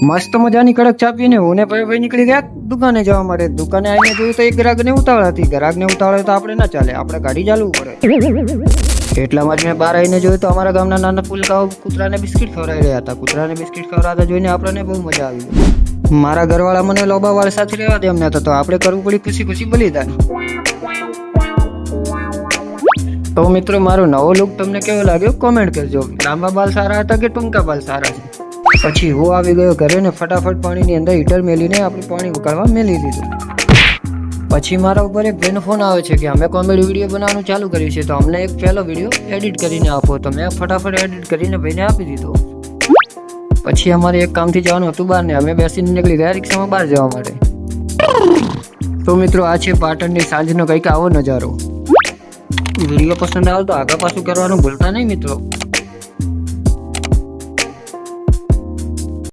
મસ્ત મજાની કડક ચા પીને હું ને ભાઈ નીકળી ગયા દુકાને જવા માટે. દુકાને આવીને જોયું તો એક ગ્રાહકને ઉતાવળ હતી. ગ્રાહકને ઉતાવળ તો આપણે ના ચાલે, આપણે ગાડી ચાલવું પડે. એટલામાં જ મેં બહાર આવીને જોયું તો અમારા ગામના નાના પુલકાઓ કૂતરાને બિસ્કિટ ખવડાવી રહ્યા હતા. કૂતરાને બિસ્કિટ ખવડાવતા જોઈને આપણને બહુ મજા આવી. મારા ઘરવાળા મને લોબાવાળ સાથે રહેવા દે એમ નતો, તો આપણે કરવું પડી ખુશી ખુશી બલિદાન. તો મિત્રો, મારો નવો લુક તમને કેવો લાગ્યો કોમેન્ટ કરજો. લાંબા બાલ સારા હતા કે ટૂંકા બાલ સારા છે? પછી હું આવી ગયો ઘરે ને ફટાફટ પાણીની અંદર હીટર મેલીને આપણે પાણી ઉકાળવા મેલી દીધું. પછી મારા ઉપર એક ભાઈનો ફોન આવે છે કે અમે કોમેડી વિડીયો બનાવવાનું ચાલુ કર્યું છે, તો અમને એક પહેલો વિડીયો એડિટ કરીને આપો. તો મેં ફટાફટ એડિટ કરીને ભાઈને આપી દીધો. પછી અમારે એક કામથી જવાનું હતું બહાર ને અમે બેસીને નીકળી ગયા રિક્ષામાં બહાર જવા માટે. તો મિત્રો, આ છે પાટણની સાંજનો કંઈક આવો નજારો. વિડીયો પસંદ આવે તો આગળ પાછું કરવાનું ભૂલતા નહીં મિત્રો.